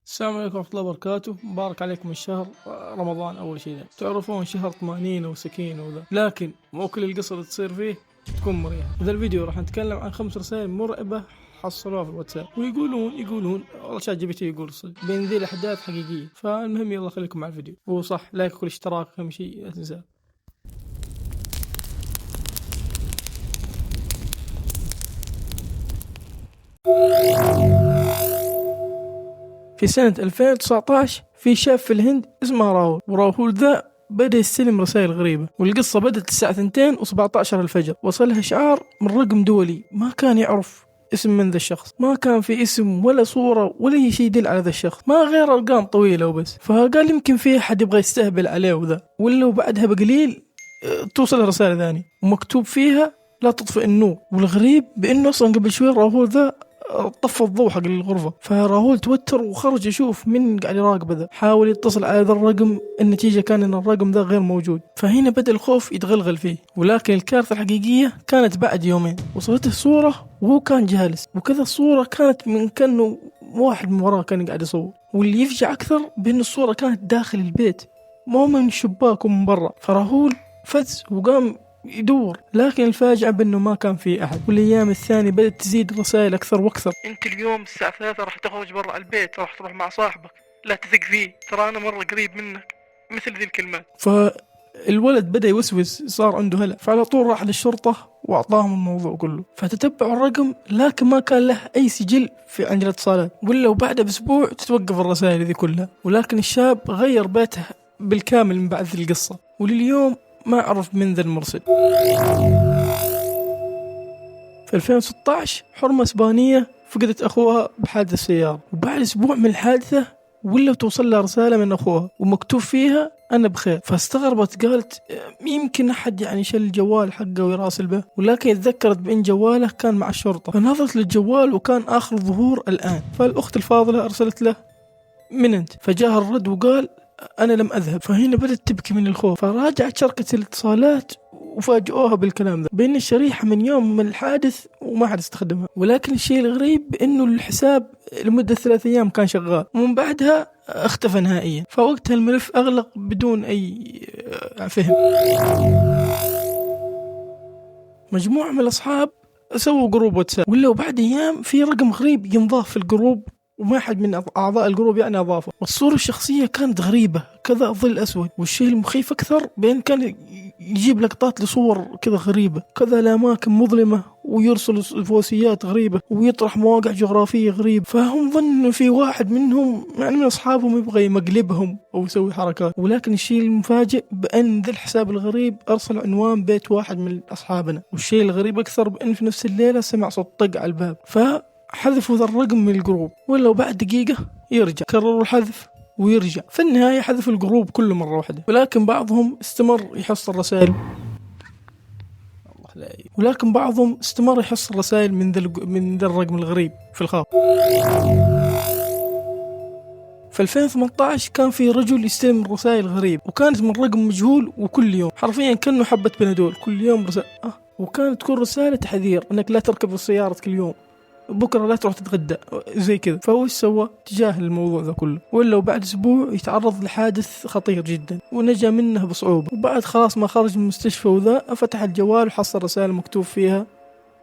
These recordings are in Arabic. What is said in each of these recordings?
السلام عليكم ورحمة الله وبركاته. مبارك عليكم الشهر رمضان. أول شيء تعرفون شهر طمأنينة وسكينة وذا، لكن مو كل القصة اللي تصير فيه تكون مريحة. في الفيديو راح نتكلم عن 5 رسائل مرعبة حصلوها في الواتساب، ويقولون والله شات جي بي تي يقول صدق بين ذي الأحداث حقيقية. فالمهم يلا خليكم مع الفيديو، وصح لايك والاشتراك أهم شيء لا تنساه. في سنة 2019 في شاب في الهند اسمه راهول، وراهول ذا بدأ يستلم رسائل غريبة، والقصة بدأت الساعة 2:17 الفجر. وصلها إشعار من رقم دولي، ما كان يعرف اسم من ذا الشخص، ما كان في اسم ولا صورة ولا أي شيء يدل على ذا الشخص، ما غير أرقام طويلة وبس. فقال يمكن في أحد يبغى يستهبل عليه وذا. ولا بعدها بقليل توصل رسالة ثانية ومكتوب فيها لا تطفئ النور. والغريب بأنه أصلا قبل شوي راهول ذا طفى الضوء حق الغرفة. فراهول توتر وخرج يشوف من قاعد يراقبه ذا، حاول يتصل على ذا الرقم، النتيجة كان ان الرقم ذا غير موجود. فهنا بدأ الخوف يتغلغل فيه. ولكن الكارثة الحقيقية كانت بعد يومين، وصلته صورة وهو كان جالس، وكذا الصورة كانت من كأنه واحد من وراه كان قاعد يصور. واللي يفجع أكثر بأن الصورة كانت داخل البيت، مو من الشباك ومن برا. فراهول فز وقام يدور، لكن الفاجعة بأنه ما كان في أحد. والأيام الثانية بدأت تزيد الرسائل أكثر وأكثر. أنت اليوم الساعة 3 راح تخرج برا البيت، راح تروح مع صاحبك، لا تثق فيه، ترى أنا مرة قريب منك، مثل ذي الكلمات. فالولد بدأ يوسوس، صار عنده هلع، فعلى طول راح للشرطة وأعطاهم الموضوع كله. فتتبعوا الرقم، لكن ما كان له أي سجل في عند الاتصالات، ولا وبعد بأسبوع تتوقف الرسائل ذي كلها. ولكن الشاب غير بيته بالكامل من بعد ذي القصة، ولليوم ما عرف من ذا المرسل. في 2016 حرمة إسبانية فقدت أخوها بحادث سيارة، وبعد أسبوع من الحادثة ولا توصل لها رسالة من أخوها ومكتوب فيها أنا بخير. فاستغربت، قالت يمكن أحد يعني شل الجوال حقه ويراسل به، ولكن تذكرت بأن جواله كان مع الشرطة. فنظرت للجوال وكان آخر ظهور الآن. فالأخت الفاضلة أرسلت له من أنت؟ فجاء الرد وقال أنا لم أذهب. فهنا بدأت تبكي من الخوف، فراجعت شركة الاتصالات وفاجئوها بالكلام ذا، بأن الشريحة من يوم من الحادث وما حد استخدمها. ولكن الشيء الغريب بأنه الحساب لمدة 3 أيام كان شغال، ومن بعدها اختفى نهائيا. فوقتها الملف أغلق بدون أي فهم. مجموعة من الأصحاب سووا جروب واتساب، ولا وبعد أيام في رقم غريب ينضاف في الجروب، وما حد من أعضاء الجروب يعني أضافه. والصورة الشخصية كانت غريبة، كذا ظل أسود. والشيء المخيف أكثر بأن كان يجيب لقطات لصور كذا غريبة، كذا لأماكن مظلمة، ويرسل فوسيات غريبة، ويطرح مواقع جغرافية غريبة. فهم ظنوا في واحد منهم يعني من أصحابهم يبغى يمقلبهم أو يسوي حركات. ولكن الشيء المفاجئ بأن ذا الحساب الغريب أرسل عنوان بيت واحد من أصحابنا. والشيء الغريب أكثر بأن في نفس الليلة سمع صوت طق على الباب، حذفوا ذا الرقم من الجروب. ولا بعد دقيقة يرجع، كرروا الحذف ويرجع. في النهاية حذف الجروب كله مرة واحدة. ولكن بعضهم استمر يحصل رسائل، من ذا الرقم الغريب في الخاص. في 2018 كان في رجل يستلم رسائل غريب، وكانت من رقم مجهول، وكل يوم حرفيا كأنه حبة بنادول، كل يوم رسالة. وكانت تكون رسالة تحذير انك لا تركب السيارة كل يوم، بكرة لا تروح تتغدى، زي كذا. فهو ايش سوى تجاه الموضوع ذا كله؟ ولا وبعد اسبوع يتعرض لحادث خطير جدا ونجا منه بصعوبة. وبعد خلاص ما خرج من المستشفى وذا، فتح الجوال وحصل رسالة مكتوب فيها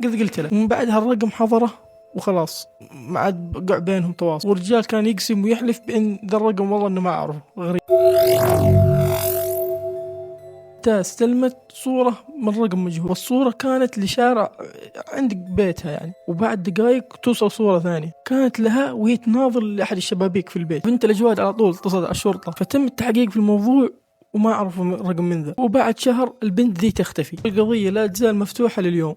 قد قلت لك. ومن بعدها الرقم حضره وخلاص ما عاد قع بينهم تواصل. والرجال كان يقسم ويحلف بأن ذا الرقم والله انه ما اعرفه، غريب. استلمت صورة من رقم مجهول، والصورة كانت لشارع عند بيتها يعني. وبعد دقائق توصل صورة ثانية كانت لها وهي تناظر لأحد الشبابيك في البيت. بنت الأجواد على طول اتصلت على الشرطة، فتم التحقيق في الموضوع وما عرفوا رقم من ذا. وبعد شهر البنت ذي تختفي. القضية لا تزال مفتوحة لليوم،